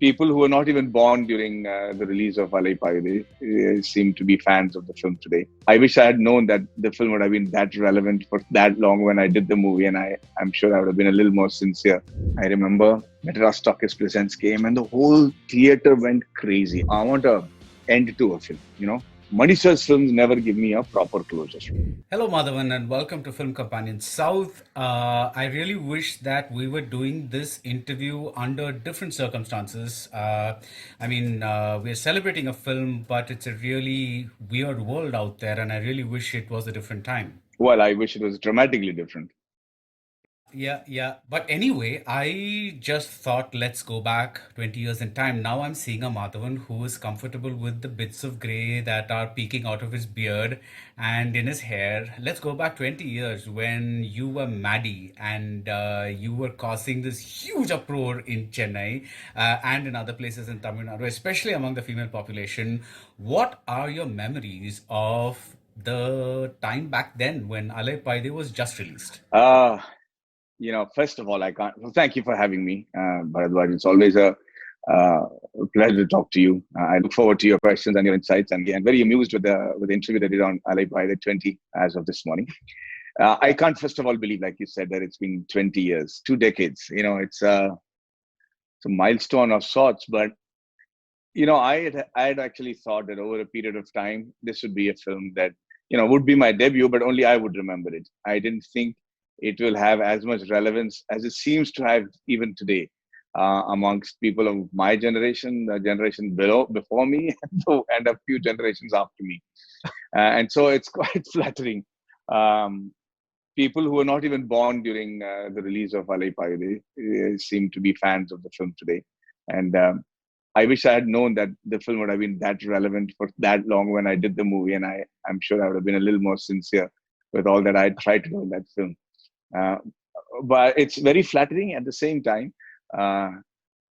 People who were not even born during the release of Alaipayuthey seem to be fans of the film today. I wish I had known that the film would have been that relevant for that long when I did the movie, and I'm sure I would have been a little more sincere. I remember Madras Stockist Presents came, and the whole theater went crazy. I want a end to a film. Manisha's films never give me a proper closure. Hello, Madhavan, and welcome to Film Companion South. I really wish that we were doing this interview under different circumstances. We're celebrating a film, but it's a really weird world out there, and I really wish it was a different time. Well, I wish it was dramatically different. Yeah. But anyway, I just thought let's go back 20 years in time. Now I'm seeing a Madhavan who is comfortable with the bits of gray that are peeking out of his beard and in his hair. Let's go back 20 years when you were Maddie and you were causing this huge uproar in Chennai and in other places in Tamil Nadu, especially among the female population. What are your memories of the time back then when Alaipayuthey was just released? Uh, First of all, I can't. Well, thank you for having me, Baradwaj. It's always a uh, pleasure to talk to you. I look forward to your questions and your insights, and I'm very amused with the interview that you did on Alip by the 20 as of this morning. I can't, first of all, believe, like you said, that it's been 20 years, 2 decades. It's a milestone of sorts. But I had actually thought that over a period of time, this would be a film that would be my debut, but only I would remember it. I didn't think it will have as much relevance as it seems to have even today amongst people of my generation, the generation below before me, and a few generations after me. And so it's quite flattering. Um, People who were not even born during the release of Alaipayuthey seem to be fans of the film today. And I wish I had known that the film would have been that relevant for that long when I did the movie, and I'm sure I would have been a little more sincere with all that I tried to do in that film. Uh, but it's very flattering at the same time. Uh,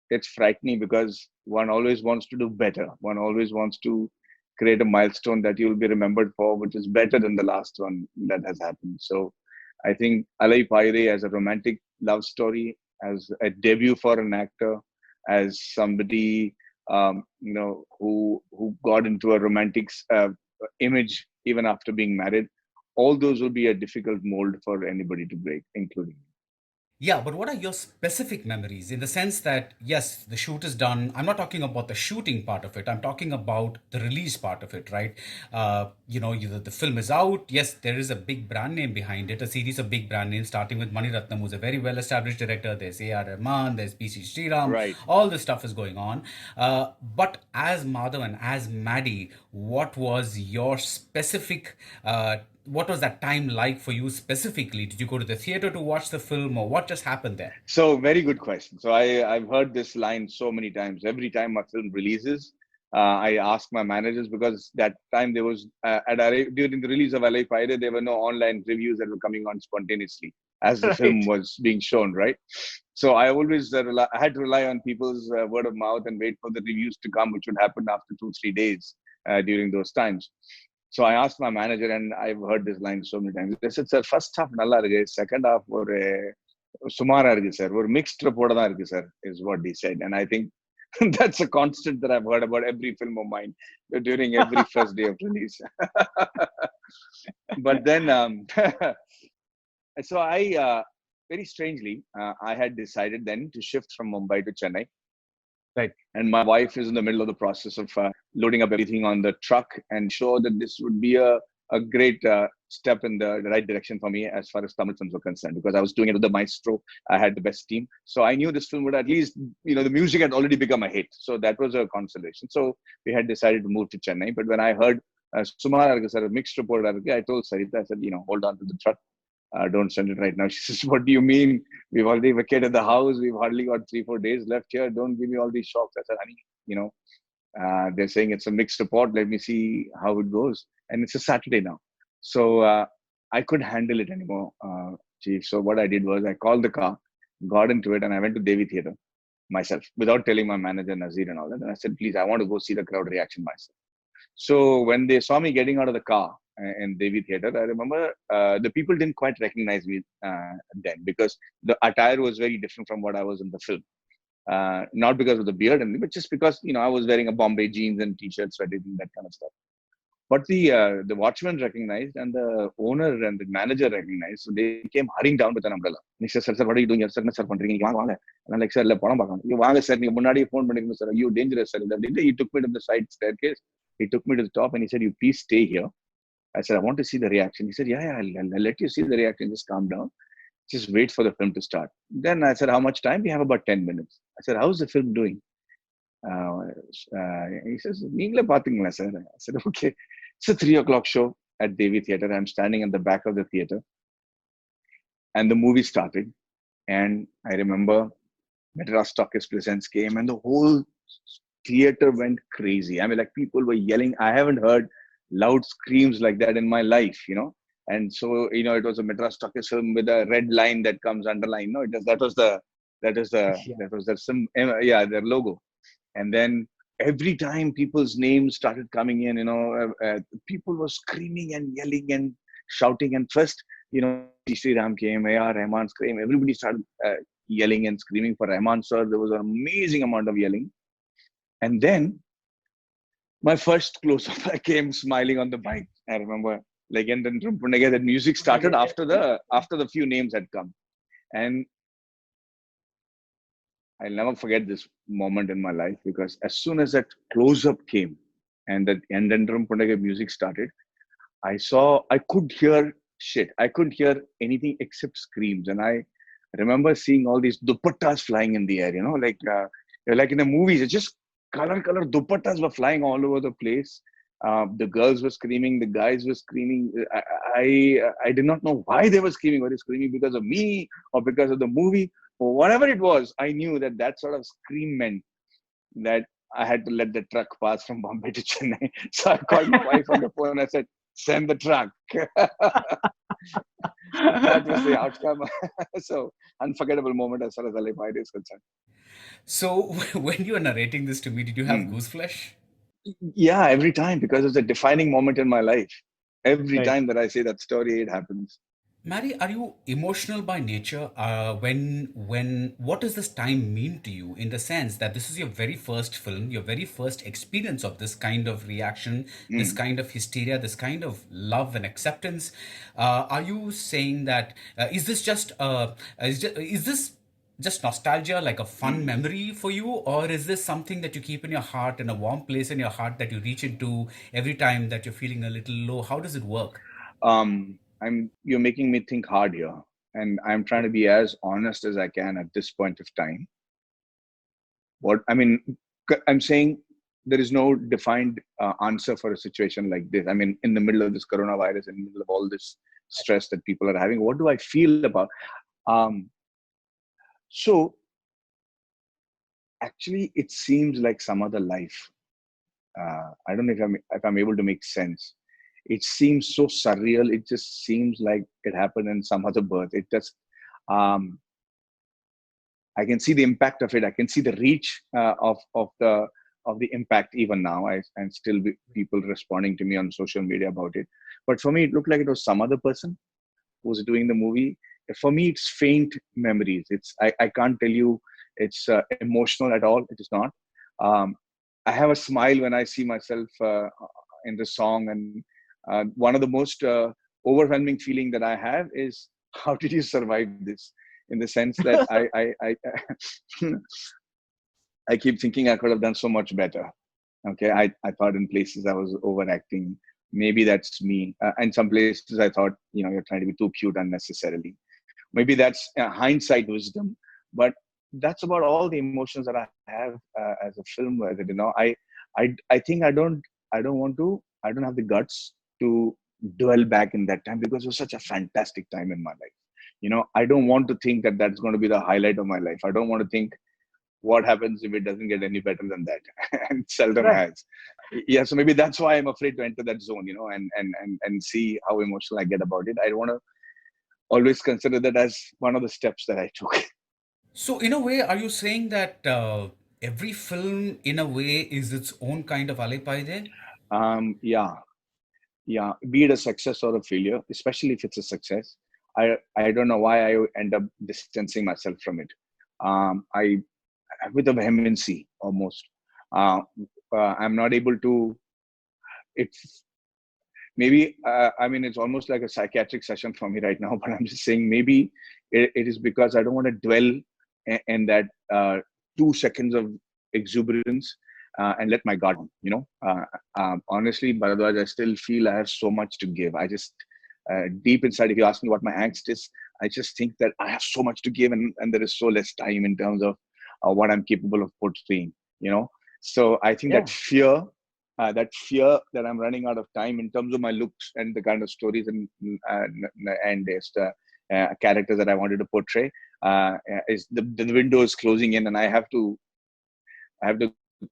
it's frightening because one always wants to do better. One always wants to create a milestone that you'll be remembered for, which is better than the last one that has happened. So I think Alai Paire as a romantic love story, as a debut for an actor, as somebody who got into a romantic image even after being married, all those would be a difficult mold for anybody to break, including me. Yeah, but what are your specific memories in the sense that, yes, the shoot is done? I'm not talking about the shooting part of it. I'm talking about the release part of it, right? The film is out. Yes, there is a big brand name behind it, a series of big brand names, starting with Mani Ratnam, who's a very well established director. There's A.R. Rahman, there's P.C. Sriram. Right. All this stuff is going on. But as Madhavan, as Maddie, what was your specific what was that time like for you specifically? Did you go to the theater to watch the film, or what just happened there? So very good question. So I've heard this line so many times. Every time a film releases, I ask my managers because that time there was during the release of LA Pirate, there were no online reviews that were coming on spontaneously as the film Right. was being shown, right? So I always I had to rely on people's word of mouth and wait for the reviews to come, which would happen after 2 3 days during those times. So I asked my manager, and I've heard this line so many times. They said, "Sir, first half நல்லா இருக்கு, second half சுமாரா இருக்கு sir, ஒரு mixed report தான் இருக்கு sir," is what he said. And I think that's a constant that I've heard about every film of mine during every first day of release. But then so I very strangely I had decided then to shift from Mumbai to Chennai. Right. And my wife is in the middle of the process of loading up everything on the truck, and sure that this would be a great step in the right direction for me as far as Tamil films were concerned, because I was doing it with the maestro. I had the best team. So I knew this film would at least, the music had already become a hit. So that was a consolation. So we had decided to move to Chennai. But when I heard Sumara sir, a mixed report, I told Sarita, I said, hold on to the truck. Don't send it right now. She says, "What do you mean? We've already vacated the house. We've hardly got 3 4 days left here. Don't give me all these shocks." I said, "Honey, you know, they're saying it's a mixed report. Let me see how it goes." And it's a Saturday now. So I couldn't handle it anymore, Chief. So what I did was I called the car, got into it, and I went to Devi Theatre myself without telling my manager Nazir and all that. And I said, "Please, I want to go see the crowd reaction myself." So when they saw me getting out of the car in Devi Theatre, I remember the people didn't quite recognize me then, because the attire was very different from what I was in the film. Not because of the beard, and but just because I was wearing a Bombay jeans and t-shirt, sweating, that kind of stuff. But the watchman recognized, and the owner and the manager recognized. So they came hurrying down with an umbrella. And he said, "Sir, what are you doing here? Sir, என்ன sir பண்றீங்க? வாங்க வாங்க." And I'm like, "Sir, இல்ல படம் பார்க்கணும்." "You வாங்க sir, நீங்க முன்னாடியே phone பண்ணிருங்க sir. You dangerous sir." He took me to the side staircase. He took me to the top and he said, "You please stay here." I said, "I want to see the reaction." He said, "Yeah, yeah, I'll let you see the reaction. Just calm down. Just wait for the film to start." Then I said, "How much time?" "We have about 10 minutes." I said, "How's the film doing?" Uh, he says, "நீங்களே பாத்தீங்களா sir?" I said, "Okay." It's a 3 o'clock show at Devi Theatre. I'm standing in the back of the theatre, and the movie started. And I remember Madras Stockist Presents came, and the whole theater went crazy. I mean, like people were yelling. I haven't heard loud screams like that in my life. And so, it was a Madras Stockist film with a red line that comes underlined. No, that was the Yeah. that was yeah, their logo. And then every time people's names started coming in, people were screaming and yelling and shouting. And first, Sri Ram came, A.R. Rahman came. Everybody started yelling and screaming for Rahman sir. There was an amazing amount of yelling. And then my first close-up, I came smiling on the bike. I remember, like, and then that music started after the few names had come. And I'll never forget this moment in my life, because as soon as that close-up came and that Endendram Pundaga music started, I could hear shit. I couldn't hear anything except screams. And I remember seeing all these dupattas flying in the air, like in the movies. It's just color dupattas were flying all over the place. The girls were screaming, the guys were screaming. I did not know why they were screaming. Were they screaming because of me or because of the movie? Or whatever it was, I knew that sort of scream meant that I had to let the truck pass from Bombay to Chennai. So I called my wife on the phone. I said, "Send the truck." That was the outcome. So unforgettable moment as far as Alaipayuthey is concerned. So when you were narrating this to me, did you have Mm. goose flesh? Yeah, every time, because it's a defining moment in my life. Every Right. time that I say that story, it happens. Mary, are you emotional by nature? What does this time mean to you, in the sense that this is your very first film, your very first experience of this kind of reaction, this Mm. kind of hysteria, this kind of love and acceptance? Are you saying that is this just nostalgia, like a fun Mm. memory for you, or is this something that you keep in your heart, in a warm place in your heart that you reach into every time that you're feeling a little low? How does it work? You're making me think hard here, and I'm trying to be as honest as I can at this point of time. What I mean, I'm saying there is no defined answer for a situation like this. I mean, in the middle of this coronavirus, in the middle of all this stress that people are having, what do I feel about? Um, so actually, it seems like some other life. I don't know if I'm able to make sense. It seems so surreal. It just seems like it happened in some other birth. It just um, I can see the impact of it. I can see the reach of the impact even now. And still people responding to me on social media about it. But for me, it looked like it was some other person who was doing the movie. For me, it's faint memories. I can't tell you it's emotional at all. It is not. Um, I have a smile when I see myself in the song, and one of the most overwhelming feeling that I have is, how did you survive this? In the sense that I keep thinking I could have done so much better. Okay, I thought in places I was overacting. Maybe that's me. And some places I thought, you're trying to be too cute unnecessarily. Maybe that's hindsight wisdom, but that's about all the emotions that I have as a film. I think I don't have the guts to dwell back in that time, because it was such a fantastic time in my life. I don't want to think that that's going to be the highlight of my life. I don't want to think what happens if it doesn't get any better than that, and seldom Right. has. Yeah, so maybe that's why I'm afraid to enter that zone, and see how emotional I get about it. I want to always consider that as one of the steps that I took. So, in a way, are you saying that every film, in a way, is its own kind of Alaipayuthey? Yeah, yeah. Be it a success or a failure, especially if it's a success, I don't know why I end up distancing myself from it. I with a vehemency almost. Uh, I'm not able to. It's maybe I mean it's almost like a psychiatric session for me right now. But I'm just saying maybe it is because I don't want to dwell in that 2 seconds of exuberance and let my guard down. Honestly, Bharadwaj, I still feel I have so much to give. I just deep inside, if you ask me what my angst is, I just think that I have so much to give, and there is so less time in terms of what I'm capable of portraying. You know, so I think Yeah. that fear that I'm running out of time in terms of my looks and the kind of stories and characters that I wanted to portray is the window is closing in, and I have to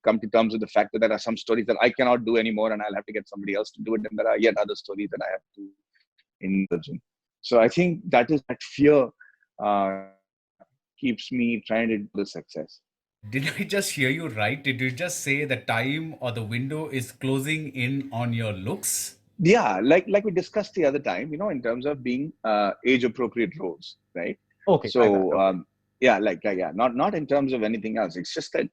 come to terms with the fact that there are some stories that I cannot do anymore, and I'll have to get somebody else to do it, and there are yet other stories that I have to indulge in. So I think that fear keeps me trying to do the success. Did I just hear you right? Did you just say the time or the window is closing in on your looks? Yeah, like we discussed the other time, in terms of being age appropriate roles, right? Okay, I got it. So Okay. yeah, yeah, not in terms of anything else. It's just that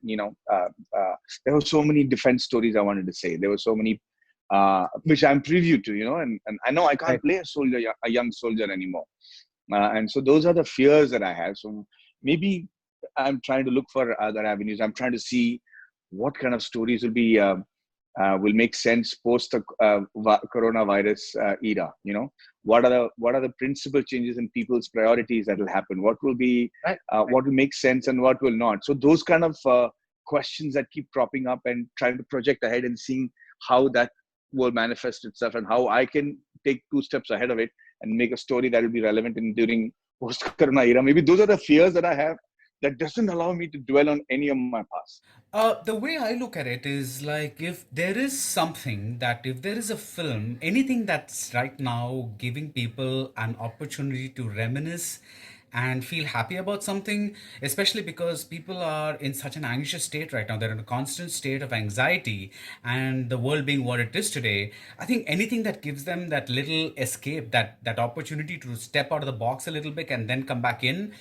there were so many defense stories I wanted to say. There were so many which I'm preview to, and I know I can't Right. play a young soldier anymore, and so those are the fears that I have. So maybe I'm trying to look for other avenues. I'm trying to see what kind of stories will make sense post the coronavirus era. What are the principal changes in people's priorities that will happen? What will be Right. what will make sense and what will not? So those kind of questions that keep cropping up, and trying to project ahead and seeing how that will manifest itself, and how I can take 2 steps ahead of it and make a story that will be relevant in during post corona era. Maybe those are the fears that I have that doesn't allow me to dwell on any of my past. The way I look at it is like if there is something that if there is a film, anything that's right now giving people an opportunity to reminisce and feel happy about something, especially because people are in such an anxious state right now. They're in a constant state of anxiety, and the world being what it is today, I think anything that gives them that little escape, that opportunity to step out of the box a little bit and then come back in,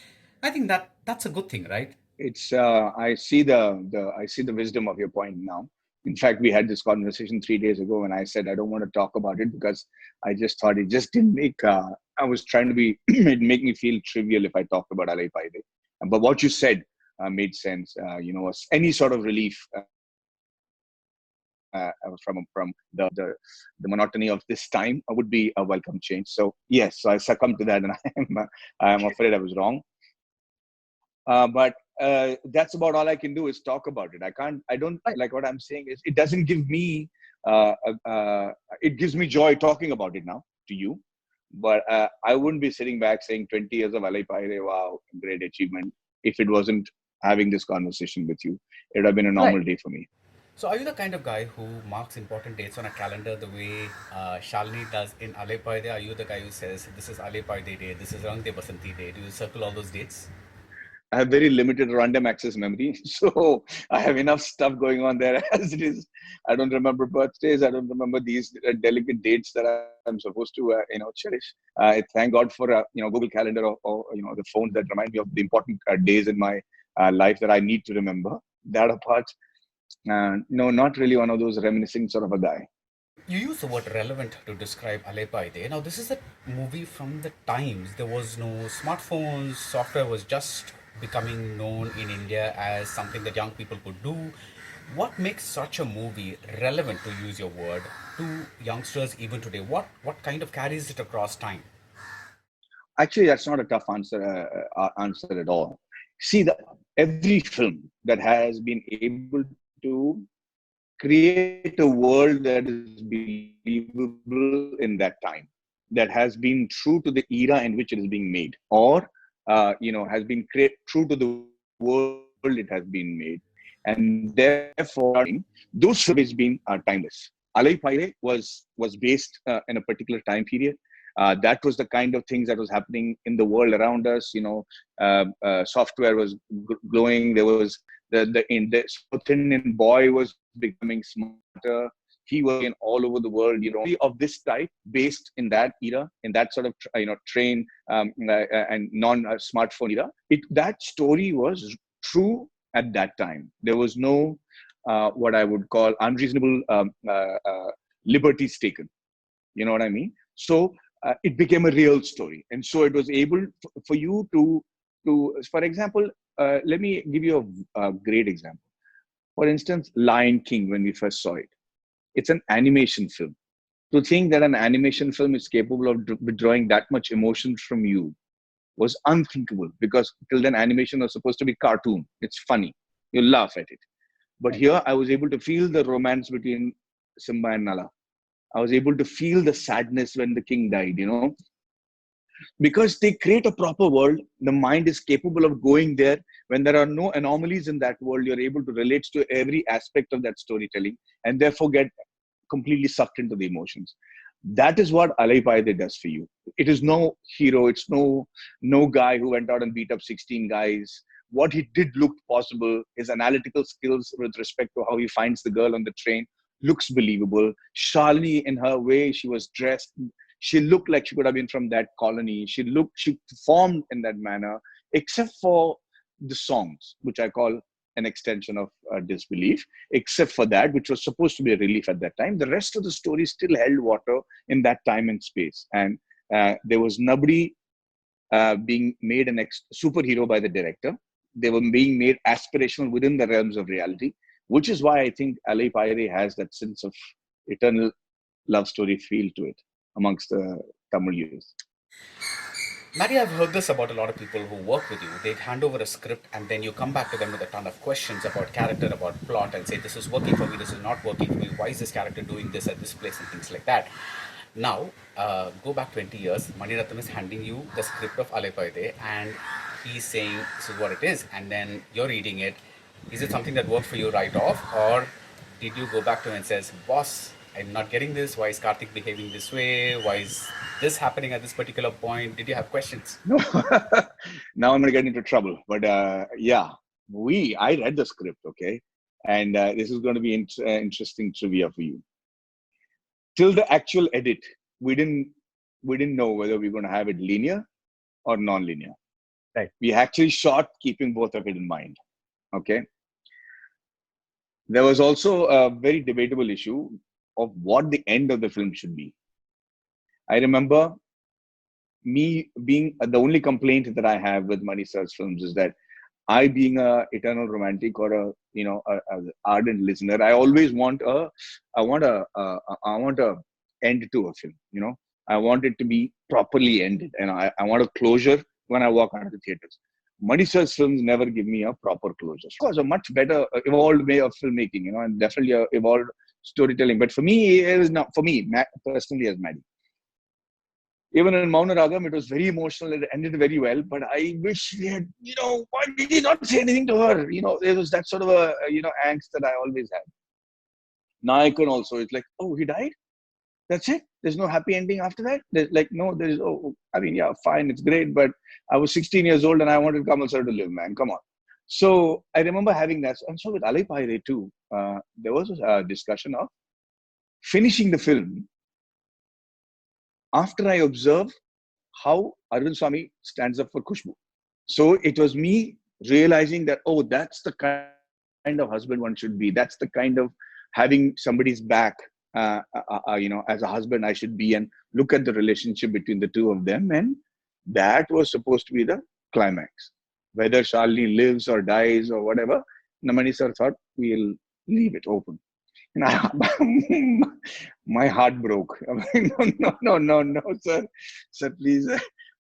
I think that's a good thing, right? It's I see the wisdom of your point now. In fact, we had this conversation 3 days ago, and I said I don't want to talk about it because I just thought it just didn't make. I was trying to be it make me feel trivial if I talked about Alaipayuthey. But what you said made sense. Any sort of relief from the monotony of this time would be a welcome change. So yes, so I succumbed to that, and I am afraid I was wrong. But that's about all I can do is talk about it. I don't Right. like what I'm saying is it doesn't give me, it gives me joy talking about it now to you. But I wouldn't be sitting back saying 20 years of Alai Paire, wow, great achievement, if it wasn't having this conversation with you. It would have been a Right. normal day for me. So, are you the kind of guy who marks important dates on a calendar the way Shalini does in Alaipayuthey? Are you the guy who says, this is Alaipayuthey Day, this is Rangde Basanti Day? Do you circle all those dates? I have very limited random access memory, so I have enough stuff going on there as it is. I don't remember birthdays. I don't remember these delicate dates that I'm supposed to, cherish. Thank God for Google Calendar, or the phones that remind me of the important days in my life that I need to remember. That apart, no, not really one of those reminiscing sort of a guy. You use the word relevant to describe Alaipayuthey. Now, this is a movie from the times. There was no smartphones, software was just becoming known in India as something that young people could do. What makes such a movie relevant, to use your word, to youngsters even today? What kind of carries it across time? Actually, that's not a tough answer at all. See, every film that has been able to create a world that is believable in that time, that has been true to the era in which it is being made, or has been true to the world it has been made, and therefore those films have always been timeless. Alaipayuthey was based in a particular time period. That was the kind of things that was happening in the world around us. Software was glowing. There was the South Indian boy was becoming smarter. He was flying all over the world. Of this type, based in that era, in that sort of train and non-smartphone era. That story was true at that time. There was no what I would call unreasonable liberties taken. You know what I mean? So it became a real story, and so it was able for you to, for example, let me give you a great example. For instance, Lion King, when we first saw it, it's an animation film. To think that an animation film is capable of withdrawing that much emotion from you was unthinkable, because till then animation was supposed to be cartoon. It's funny. You laugh at it. But here I was able to feel the romance between Simba and Nala. I was able to feel the sadness when the king died, because they create a proper world. The mind is capable of going there. When there are no anomalies in that world, you're able to relate to every aspect of that storytelling, and therefore get completely sucked into the emotions. That is what Alaipayuthey does for you. It is no hero. It's no guy who went out and beat up 16 guys. What he did looked possible. His analytical skills with respect to how he finds the girl on the train looks believable. Shalini, in her way she was dressed, she looked like she could have been from that colony. She performed in that manner, except for the songs, which I call an extension of disbelief. Except for that, which was supposed to be a relief at that time, the rest of the story still held water in that time and space. And there was nobody being made an superhero by the director. They were being made aspirational within the realms of reality, which is why I think Alaipayuthey has that sense of eternal love story feel to it amongst the Tamil youth. Maddie, I've heard this about a lot of people who work with you. They hand over a script and then you come back to them with a ton of questions about character, about plot, and say, this is working for me, this is not working for me, why is this character doing this at this place, and things like that. Now, go back 20 years, Mani Ratnam is handing you the script of Alaipayuthey and he's saying, this is what it is, and then you're reading it. Is it something that worked for you right off, or did you go back to him and says, boss, I'm not getting this, why is Karthik behaving this way, why is this happening at this particular point? Did you have questions? No, now I'm going to get into trouble. But yeah, I read the script, okay? And this is going to be interesting trivia for you. Till the actual edit, we didn't know whether we are going to have it linear or non-linear. Right. We actually shot keeping both of it in mind, okay? There was also a very debatable issue of what the end of the film should be. I remember me being the only complaint that I have with Mani Sir's films is that I, being a eternal romantic or a ardent listener, I always want a end to a film. I want it to be properly ended, and I want a closure when I walk out of the theaters. Mani Sir's films never give me a proper closure. Of course, a much better evolved way of filmmaking, and definitely a evolved storytelling. But for me, it was not for me personally as Maddie. Even in Mauna Ragam, it was very emotional. It ended very well. But I wish we had, why did he not say anything to her? There was that sort of a, angst that I always had. Nayakan also, it's like, oh, he died? That's it? There's no happy ending after that? There's like, no, there's, yeah, fine, it's great. But I was 16 years old and I wanted Kamal Sir to live, man. Come on. So I remember having that. And so with Alaipayuthey too, there was a discussion of finishing the film after I observe how Arvind Swamy stands up for Khushbu. So it was me realizing that, oh, that's the kind of husband one should be. That's the kind of having somebody's back, as a husband I should be, and look at the relationship between the two of them. And that was supposed to be the climax. Whether Shalini lives or dies or whatever, Namani sir thought we'll leave it open. And my heart broke. No, sir, please.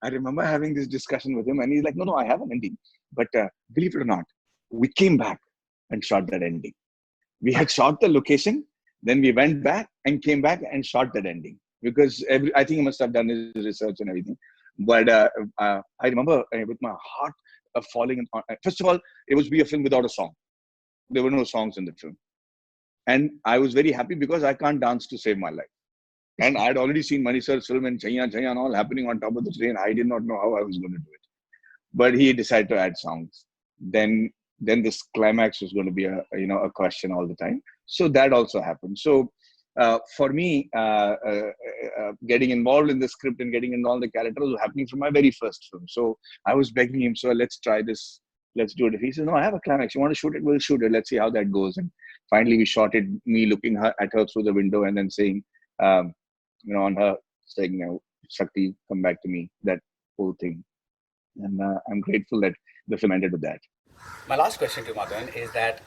I remember having this discussion with him, and he's like, no, I have an ending. But believe it or not, we came back and shot that ending. We had shot the location, then we went back and came back and shot that ending, because I think he must have done his research and everything. But I remember with my heart falling. First of all, it was a film without a song. There were no songs in the film. And I was very happy because I can't dance to save my life. And I had already seen Mani Sir's film and Chaiya Chaiya and all happening on top of the train. I did not know how I was going to do it. But he decided to add songs. Then this climax was going to be a question all the time. So that also happened. So for me, getting involved in the script and getting involved in the characters was happening from my very first film. So I was begging him, so let's try this let's do it. If he says, no, I have a climax, you want to shoot it, we'll shoot it. Let's see how that goes. And finally, we shot it, me looking at her through the window and then saying, um, on her saying, Shakti, come back to me, that whole thing. And I'm grateful that the film ended with that. My last question to Madhavan is that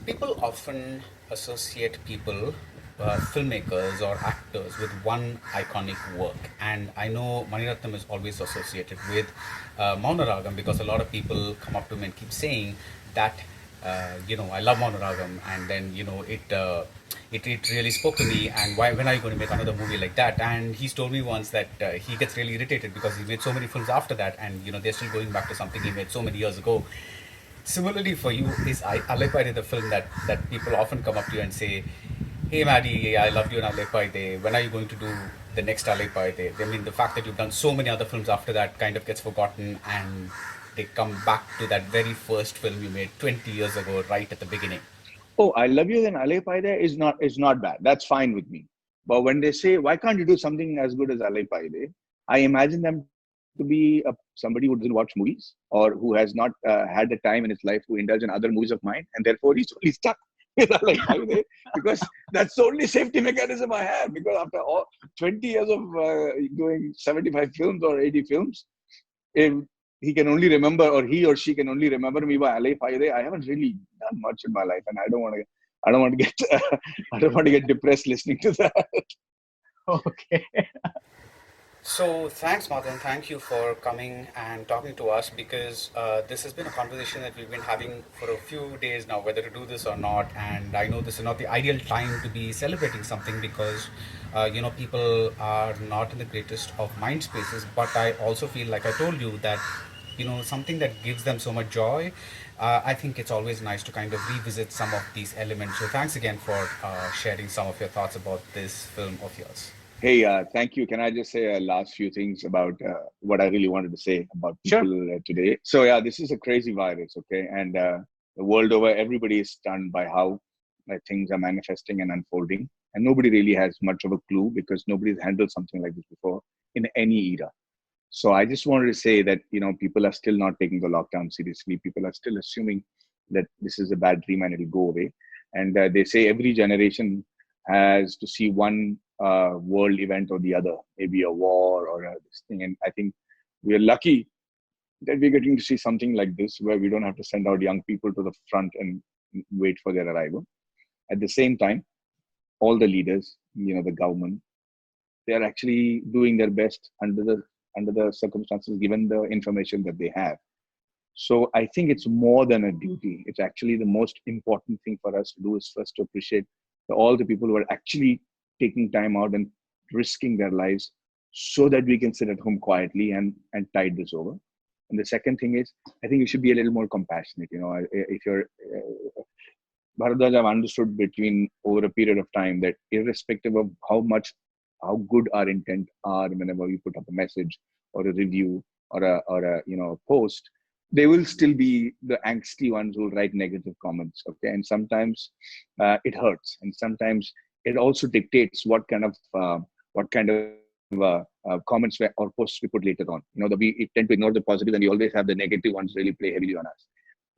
people often associate people, filmmakers or actors, with one iconic work. And I know Mani Ratnam is always associated with Maunaragam, because a lot of people come up to me and keep saying that, I love Maunaragam, and then, it really spoke to me, and when are you going to make another movie like that? And he's told me once that he gets really irritated because he made so many films after that, and they're still going back to something he made so many years ago. Similarly, for you, is Alaipayuthey the film that people often come up to you and say, "Hey, Maddie, I loved you in Alaipayuthey. When are you going to do the next Alaipayuthey?" I mean, the fact that you've done so many other films after that kind of gets forgotten, and they come back to that very first film you made 20 years ago, right at the beginning. Oh, I love you and Alaipayuthey is not bad. That's fine with me. But when they say, why can't you do something as good as Alaipayuthey? I imagine them to be somebody who doesn't watch movies or who has not had the time in his life to indulge in other movies of mine, and therefore he's only stuck with Alaipayuthey because that's the only safety mechanism I have. Because after all 20 years of doing 75 films or 80 films, if he can only remember, or he or she can only remember me by Alaipayuthey, I haven't really done much in my life, and I don't want to. I don't want to get. I don't want to get depressed listening to that. Okay. So thanks, Madhavan. Thank you for coming and talking to us, because this has been a conversation that we've been having for a few days now, whether to do this or not. And I know this is not the ideal time to be celebrating something, because people are not in the greatest of mind spaces. But I also feel, like I told you, that something that gives them so much joy. I think it's always nice to kind of revisit some of these elements. So thanks again for sharing some of your thoughts about this film of yours. Hey, thank you. Can I just say a last few things about what I really wanted to say about Sure. people today? So yeah, this is a crazy virus, okay? And the world over, everybody is stunned by how things are manifesting and unfolding, and nobody really has much of a clue because nobody's handled something like this before in any era. So I just wanted to say that people are still not taking the lockdown seriously. People are still assuming that this is a bad dream and it'll go away. And they say every generation has to see one world event or the other, maybe a war or this thing. And I think we are lucky that we're getting to see something like this, where we don't have to send out young people to the front and wait for their arrival. At the same time, all the leaders, the government, they are actually doing their best under the circumstances, given the information that they have. So I think it's more than a duty. It's actually the most important thing for us to do is first to appreciate all the people who are actually taking time out and risking their lives so that we can sit at home quietly and tide this over. And the second thing is, I think you should be a little more compassionate. If you're Bharadwaj, I've understood between over a period of time that irrespective of how good our intent are, whenever we put up a message or a review or a post, there will still be the angsty ones who will write negative comments. Okay, and sometimes it hurts, and sometimes it also dictates what kind of comments or posts we put later on. We tend to ignore the positive, and we always have the negative ones really play heavily on us.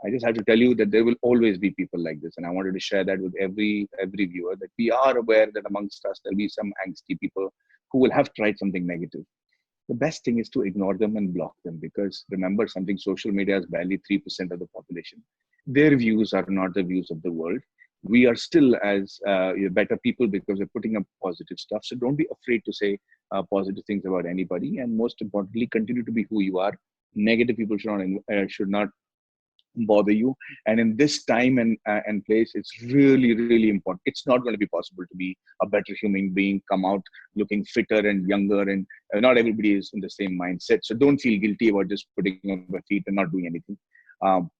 I just have to tell you that there will always be people like this, and I wanted to share that with every viewer, that we are aware that amongst us there'll be some angsty people who will have tried something negative. The best thing is to ignore them and block them, because remember something: social media is barely 3% of the population. Their views are not the views of the world. We are still as better people because we're putting up positive stuff. So don't be afraid to say positive things about anybody, and most importantly, continue to be who you are. Negative people should not bother you. And in this time and place, it's really, really important. It's not going to be possible to be a better human being, come out looking fitter and younger, and not everybody is in the same mindset. So don't feel guilty about just putting up your feet and not doing anything.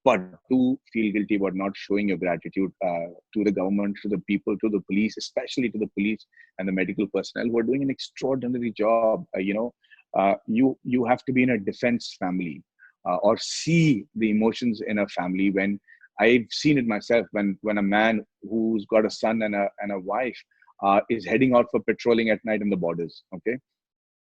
But do feel guilty about not showing your gratitude to the government, to the people, to the police, especially to the police and the medical personnel who are doing an extraordinary job. You have to be in a defense family, or see the emotions in a family. When I've seen it myself, when a man who's got a son and a wife is heading out for patrolling at night in the borders. Okay,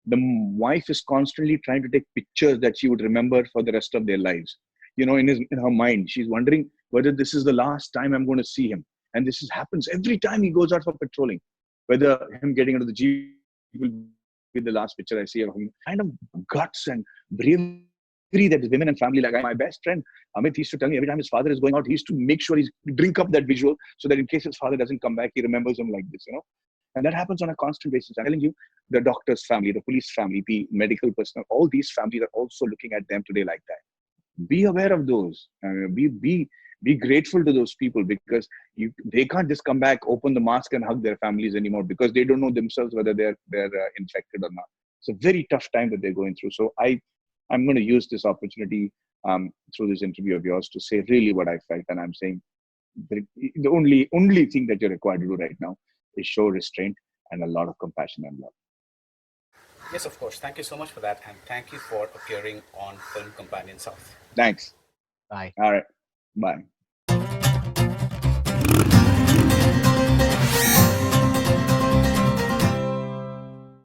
the wife is constantly trying to take pictures that she would remember for the rest of their lives. in her mind, she's wondering whether this is the last time I'm going to see him. And happens every time he goes out for patrolling. Whether him getting into the jeep will be the last picture I see of him. Kind of guts and bravery that women and family, like my best friend Amit used to tell me, every time his father is going out, he used to make sure he's drink up that visual, so that in case his father doesn't come back, he remembers him like this. And that happens on a constant basis. I'm telling you, the doctor's family, the police family, the medical personnel, all these families are also looking at them today like that. Be aware of those. Be grateful to those people, because they can't just come back, open the mask, and hug their families anymore, because they don't know themselves whether they're infected or not. It's a very tough time that they're going through. So I'm going to use this opportunity through this interview of yours to say really what I felt, and I'm saying the only thing that you're required to do right now is show restraint and a lot of compassion and love. Yes, of course. Thank you so much for that. And thank you for appearing on Film Companion South. Thanks. Bye. All right. Bye.